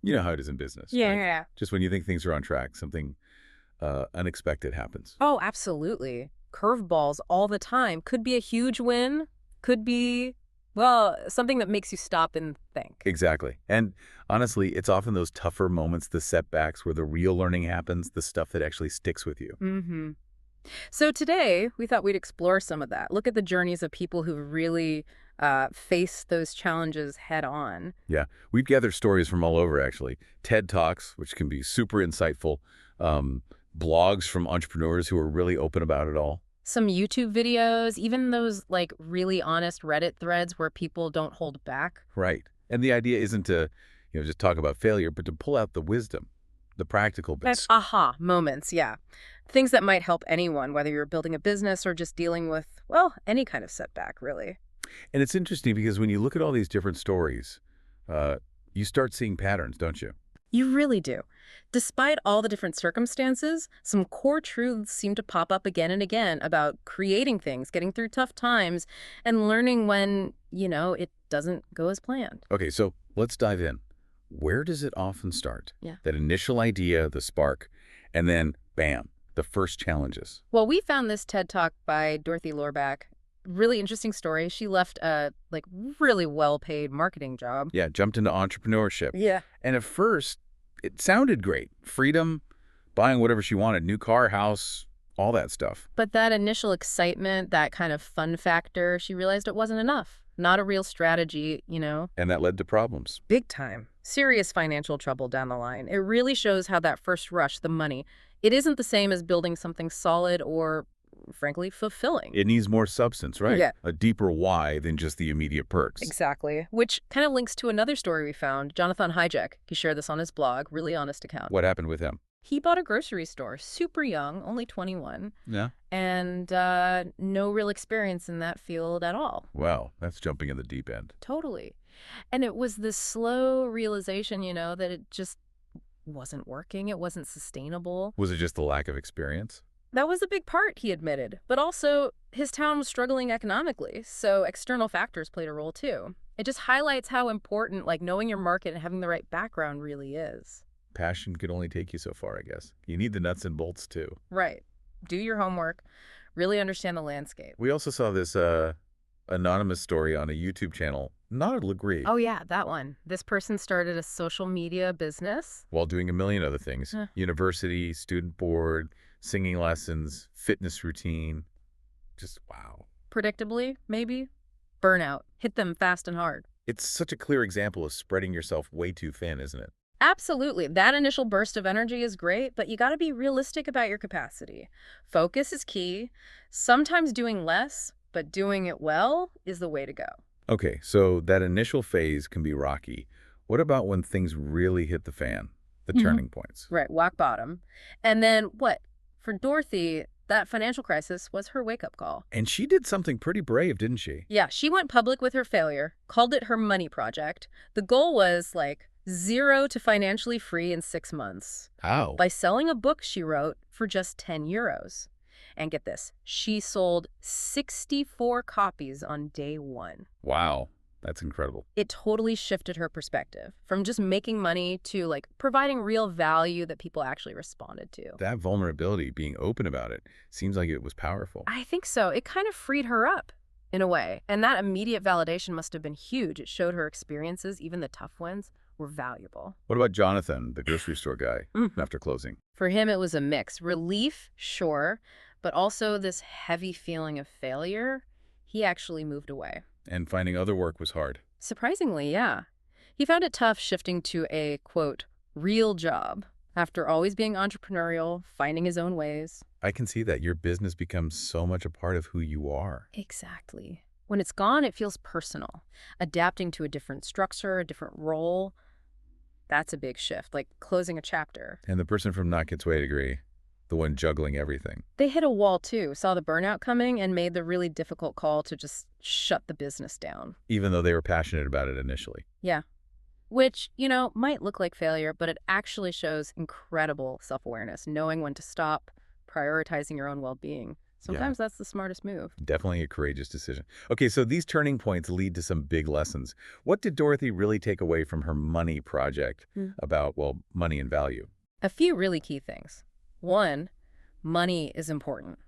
You know how it is in business, Yeah, right? yeah, yeah. Just when you think things are on track, something unexpected happens. Oh, absolutely. Curveballs all the time. Could be a huge win, could be, well, something that makes you stop and think. Exactly. And honestly, it's often those tougher moments, the setbacks, where the real learning happens, the stuff that actually sticks with you. Mm-hmm. So today, we thought we'd explore some of that. Look at the journeys of people who really faced those challenges head on. Yeah. We've gathered stories from all over, actually. TED Talks, which can be super insightful, um, blogs from entrepreneurs who are really open about it all. Some YouTube videos, even those like really honest Reddit threads where people don't hold back. Right. And the idea isn't to, just talk about failure, but to pull out the wisdom, the practical That's bits. aha moments, yeah. Things that might help anyone, whether you're building a business or just dealing with, well, any kind of setback, really. And it's interesting because when you look at all these different stories, uh, you start seeing patterns, don't you? You really do. Despite all the different circumstances, some core truths seem to pop up again and again about creating things, getting through tough times, and learning when, it doesn't go as planned. Okay, so let's dive in. Where does it often start? Yeah. That initial idea, the spark, and then bam, the first challenges. Well, we found this TED Talk by Dorothy Lorback. Really interesting story. She left a really well-paid marketing job. Yeah, jumped into entrepreneurship. Yeah. And at first, it sounded great. Freedom, buying whatever she wanted, new car, house, all that stuff. But that initial excitement, that kind of fun factor, she realized it wasn't enough. Not a real strategy. And that led to problems. Big time. Serious financial trouble down the line. It really shows how that first rush, the money, it isn't the same as building something solid or, frankly, fulfilling. It needs more substance, right? Yeah. A deeper why than just the immediate perks. Exactly. Which kind of links to another story we found. Jonathan Hijack. He shared this on his blog, really honest account. What happened with him? He bought a grocery store, super young, only 21, Yeah. and no real experience in that field at all. Well, that's jumping in the deep end. Totally. And it was this slow realization, that it just wasn't working. It wasn't sustainable. Was it just the lack of experience? That was a big part, he admitted. But also, his town was struggling economically, so external factors played a role too. It just highlights how important, knowing your market and having the right background really is. Passion could only take you so far, I guess. You need the nuts and bolts, too. Right. Do your homework. Really understand the landscape. We also saw this anonymous story on a YouTube channel, not a Legree, Oh, yeah, that one. This person started a social media business. while doing a million other things. Huh. University, student board, singing lessons, fitness routine. Just wow. Predictably, maybe. Burnout. Hit them fast and hard. It's such a clear example of spreading yourself way too thin, isn't it? Absolutely. That initial burst of energy is great, but you got to be realistic about your capacity. Focus is key. Sometimes doing less, but doing it well is the way to go. Okay, so that initial phase can be rocky. What about when things really hit the fan? The Mhm. turning points. Right, rock bottom. And then what? For Dorothy, that financial crisis was her wake-up call. And she did something pretty brave, didn't she? Yeah, she went public with her failure, called it her money project. The goal was 0 to financially free in 6 months How? by selling a book she wrote for just €10. And get this, she sold 64 copies on day one. Wow, that's incredible. It totally shifted her perspective from just making money to providing real value that people actually responded to. That vulnerability, being open about it, seems like it was powerful. I think so. It kind of freed her up in a way. And that immediate validation must have been huge. It showed her experiences, even the tough ones, were valuable. What about Jonathan, the grocery store guy, Mhm. after closing? For him, it was a mix. Relief, sure, but also this heavy feeling of failure. He actually moved away. And finding other work was hard. Surprisingly, yeah. He found it tough shifting to a, quote, real job after always being entrepreneurial, finding his own ways. I can see that your business becomes so much a part of who you are. Exactly. When it's gone, it feels personal. Adapting to a different structure, a different role, that's a big shift, like closing a chapter. And the person from Not Gets Way Degree, the one juggling everything. They hit a wall too, saw the burnout coming, and made the really difficult call to just shut the business down. Even though they were passionate about it initially. Yeah. Which, might look like failure, but it actually shows incredible self-awareness, knowing when to stop, prioritizing your own well-being. Yeah, Sometimes that's the smartest move. definitely a courageous decision. Okay, so these turning points lead to some big lessons. What did Dorothy really take away from her money project Hmm. about, well, money and value? A few really key things. One, money is important.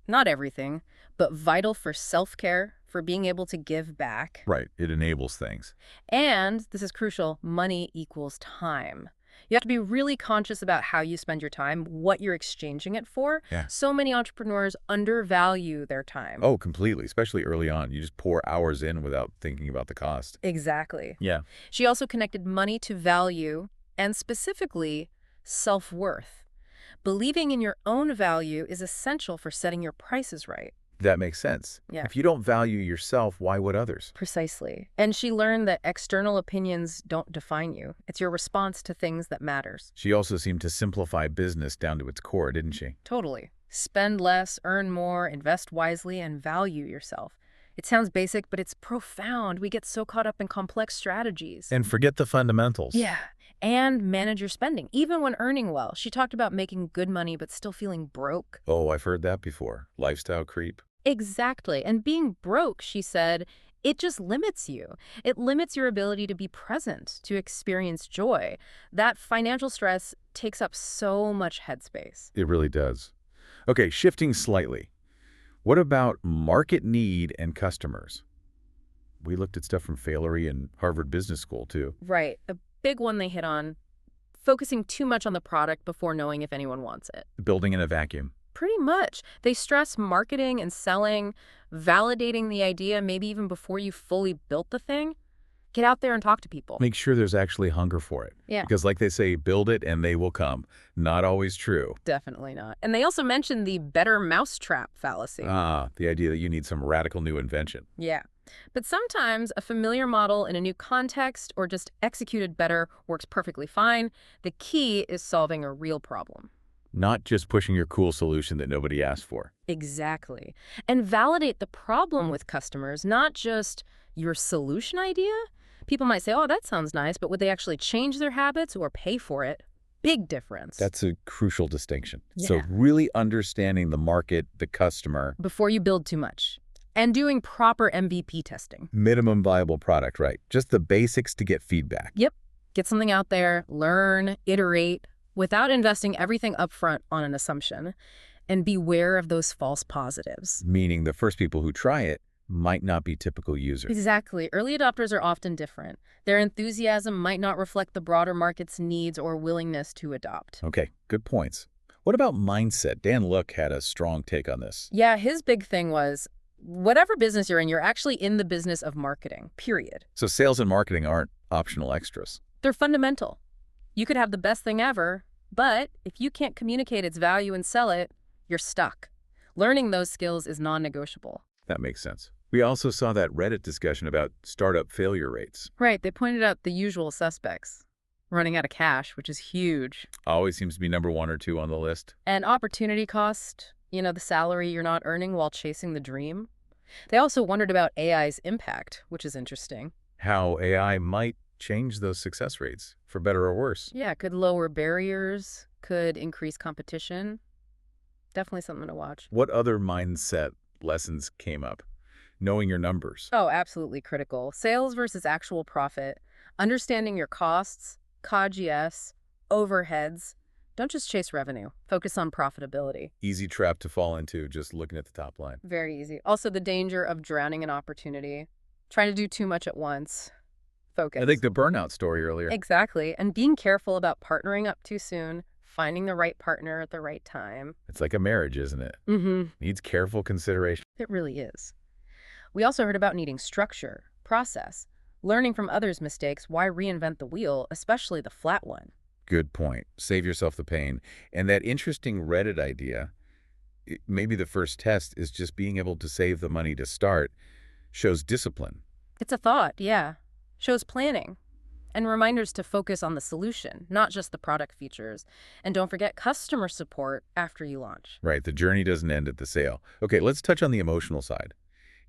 Not everything, but vital for self-care, for being able to give back. Right, it enables things. And, this is crucial, money equals time. You have to be really conscious about how you spend your time, what you're exchanging it for. Yeah. So many entrepreneurs undervalue their time. Oh, completely, especially early on. You just pour hours in without thinking about the cost. Exactly. Yeah. She also connected money to value and specifically self-worth. Believing in your own value is essential for setting your prices right. That makes sense. Yeah. If you don't value yourself, why would others? Precisely. And she learned that external opinions don't define you. It's your response to things that matters. She also seemed to simplify business down to its core, didn't she? Totally. Spend less, earn more, invest wisely, and value yourself. It sounds basic, but it's profound. We get so caught up in complex strategies. And forget the fundamentals. Yeah. And manage your spending, even when earning well. She talked about making good money but still feeling broke. Oh, I've heard that before. Lifestyle creep. Exactly. And being broke, she said, it just limits you. It limits your ability to be present, to experience joy. That financial stress takes up so much headspace. It really does. Okay, shifting slightly. What about market need and customers? We looked at stuff from Failery and Harvard Business School, too. Right. A big one they hit on, focusing too much on the product before knowing if anyone wants it. Building in a vacuum. Pretty much. They stress marketing and selling, validating the idea maybe even before you fully built the thing. Get out there and talk to people. Make sure there's actually hunger for it. Yeah. Because like they say, build it and they will come. Not always true. Definitely not. And they also mentioned the better mousetrap fallacy. Ah, the idea that you need some radical new invention. Yeah. But sometimes a familiar model in a new context or just executed better works perfectly fine. The key is solving a real problem. Not just pushing your cool solution that nobody asked for. Exactly. And validate the problem with customers, not just your solution idea. People might say, oh, that sounds nice, but would they actually change their habits or pay for it? Big difference. That's a crucial distinction. Yeah. So really understanding the market, the customer. Before you build too much. And doing proper MVP testing. Minimum viable product, right? Just the basics to get feedback. Yep. Get something out there, learn, iterate, without investing everything upfront on an assumption. And beware of those false positives. Meaning the first people who try it might not be typical users. Exactly. Early adopters are often different. Their enthusiasm might not reflect the broader market's needs or willingness to adopt. Okay, good points. What about mindset? Dan Look had a strong take on this. Yeah, his big thing was, whatever business you're in, you're actually in the business of marketing, period. So sales and marketing aren't optional extras. They're fundamental. You could have the best thing ever, but if you can't communicate its value and sell it, you're stuck. Learning those skills is non-negotiable. That makes sense. We also saw that Reddit discussion about startup failure rates. Right, they pointed out the usual suspects. Running out of cash, which is huge. Always seems to be number 1 or 2 on the list. And opportunity cost, the salary you're not earning while chasing the dream. They also wondered about AI's impact, which is interesting. How AI might change those success rates, for better or worse. Yeah, could lower barriers, could increase competition. Definitely something to watch. What other mindset lessons came up? Knowing your numbers. Oh, absolutely critical. Sales versus actual profit. Understanding your costs, COGS, overheads. Don't just chase revenue. Focus on profitability. Easy trap to fall into just looking at the top line. Very easy. Also, the danger of drowning in opportunity. Trying to do too much at once. Focus. I think the burnout story earlier. Exactly. And being careful about partnering up too soon. Finding the right partner at the right time. It's like a marriage, isn't it? Mm-hmm. Needs careful consideration. It really is. We also heard about needing structure, process, learning from others' mistakes, why reinvent the wheel, especially the flat one. Good point. Save yourself the pain. And that interesting Reddit idea, maybe the first test is just being able to save the money to start, shows discipline. It's a thought, yeah. Shows planning. And reminders to focus on the solution, not just the product features. And don't forget customer support after you launch. Right, the journey doesn't end at the sale. Okay, let's touch on the emotional side.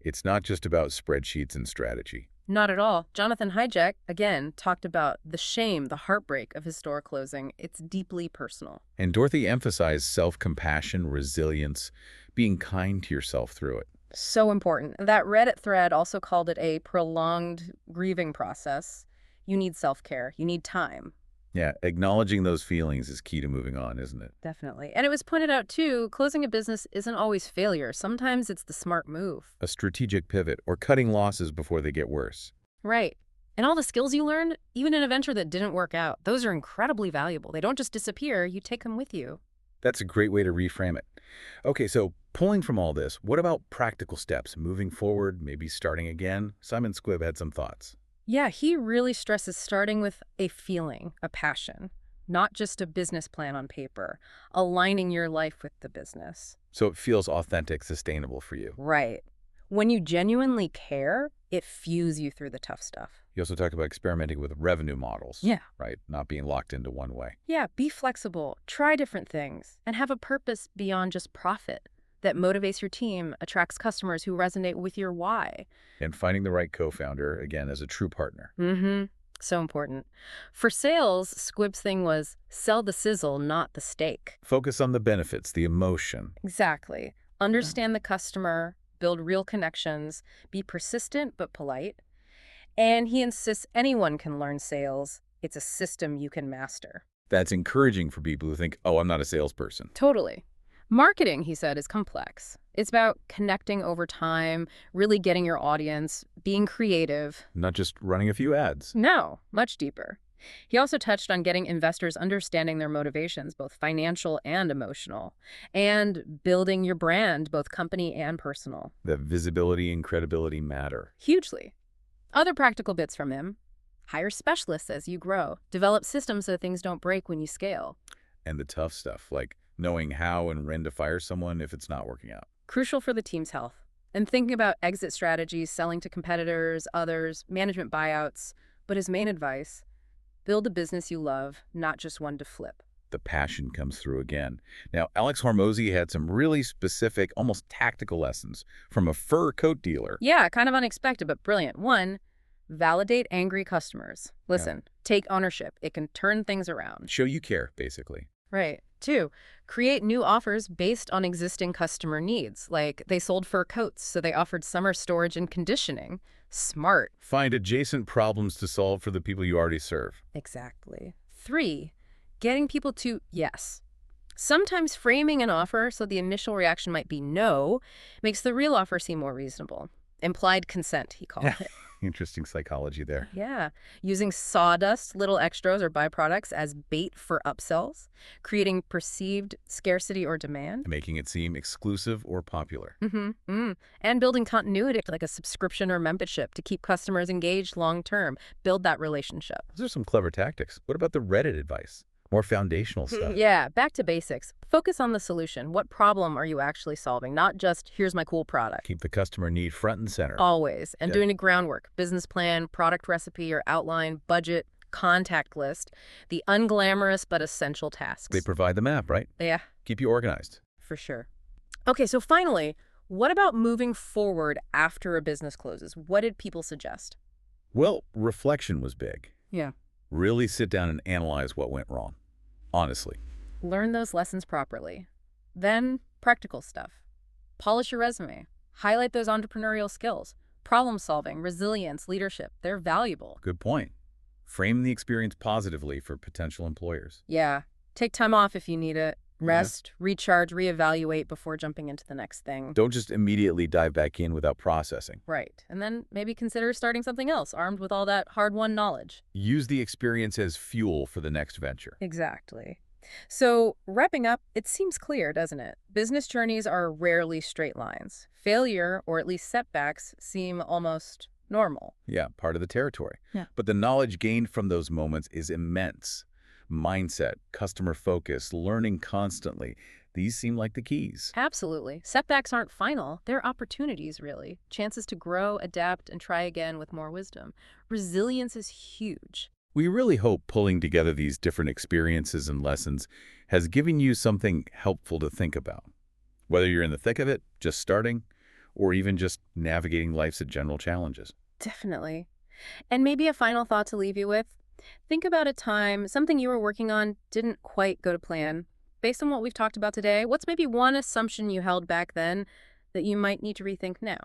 It's not just about spreadsheets and strategy. Not at all. Jonathan Hajek, again, talked about the shame, the heartbreak of his store closing. It's deeply personal. And Dorothy emphasized self-compassion, resilience, being kind to yourself through it. So important. That Reddit thread also called it a prolonged grieving process. You need self-care. You need time. Yeah, acknowledging those feelings is key to moving on, isn't it? Definitely. And it was pointed out, too, closing a business isn't always failure. Sometimes it's the smart move. A strategic pivot or cutting losses before they get worse. Right. And all the skills you learned, even in a venture that didn't work out, those are incredibly valuable. They don't just disappear, you take them with you. That's a great way to reframe it. Okay, so pulling from all this, what about practical steps, moving forward, maybe starting again? Simon Squibb had some thoughts. Yeah, he really stresses starting with a feeling, a passion, not just a business plan on paper, aligning your life with the business. So it feels authentic, sustainable for you. Right. When you genuinely care, it fuels you through the tough stuff. You also talked about experimenting with revenue models. Yeah. Right? Not being locked into one way. Yeah, be flexible, try different things, and have a purpose beyond just profit that motivates your team, attracts customers who resonate with your why. And finding the right co-founder, again, as a true partner. Mm-hmm. So important. For sales, Squibb's thing was sell the sizzle, not the steak. Focus on the benefits, the emotion. Exactly. Understand the customer, build real connections, be persistent but polite. And he insists anyone can learn sales. It's a system you can master. That's encouraging for people who think, oh, I'm not a salesperson. Totally. Marketing, he said, is complex. It's about connecting over time, really getting your audience, being creative. Not just running a few ads. No, much deeper. He also touched on getting investors understanding their motivations, both financial and emotional, and building your brand, both company and personal. That visibility and credibility matter. Hugely. Other practical bits from him: hire specialists as you grow, develop systems so things don't break when you scale. And the tough stuff, like knowing how and when to fire someone if it's not working out. Crucial for the team's health. And thinking about exit strategies, selling to competitors, others, management buyouts. But his main advice: build a business you love, not just one to flip. The passion comes through again. Now, Alex Hormozy had some really specific, almost tactical lessons from a fur coat dealer. Yeah, kind of unexpected, but brilliant. 1, validate angry customers. Listen, take ownership. It can turn things around. Show you care, basically. Right. 2, create new offers based on existing customer needs. Like they sold fur coats, so they offered summer storage and conditioning. Smart. Find adjacent problems to solve for the people you already serve. Exactly. 3, getting people to yes. Sometimes framing an offer so the initial reaction might be no makes the real offer seem more reasonable. Implied consent, he called it. Interesting psychology there. Yeah. Using sawdust, little extras or byproducts as bait for upsells, creating perceived scarcity or demand. Making it seem exclusive or popular. And building continuity, like a subscription or membership, to keep customers engaged long term. Build that relationship. Those are some clever tactics. What about the Reddit advice? More foundational stuff. Yeah, back to basics. Focus on the solution. What problem are you actually solving? Not just, here's my cool product. Keep the customer need front and center. Always. And doing the groundwork. Business plan, product recipe or outline, budget, contact list. The unglamorous but essential tasks. They provide the map, right? Yeah. Keep you organized. For sure. Okay, so finally, what about moving forward after a business closes? What did people suggest? Well, reflection was big. Yeah. Really sit down and analyze what went wrong. Honestly. Learn those lessons properly. Then, practical stuff. Polish your resume. Highlight those entrepreneurial skills. Problem solving, resilience, leadership. They're valuable. Good point. Frame the experience positively for potential employers. Yeah. Take time off if you need it. Rest, recharge, reevaluate before jumping into the next thing. Don't just immediately dive back in without processing. Right. And then maybe consider starting something else, armed with all that hard-won knowledge. Use the experience as fuel for the next venture. Exactly. So, wrapping up, it seems clear, doesn't it? Business journeys are rarely straight lines. Failure, or at least setbacks, seem almost normal. Yeah, part of the territory. Yeah. But the knowledge gained from those moments is immense. Mindset, customer focus, learning constantly. These seem like the keys. Absolutely. Setbacks aren't final. They're opportunities, really. Chances to grow, adapt, and try again with more wisdom. Resilience is huge. We really hope pulling together these different experiences and lessons has given you something helpful to think about. Whether you're in the thick of it, just starting, or even just navigating life's general challenges. Definitely. And maybe a final thought to leave you with. Think about a time something you were working on didn't quite go to plan. Based on what we've talked about today, what's maybe one assumption you held back then that you might need to rethink now?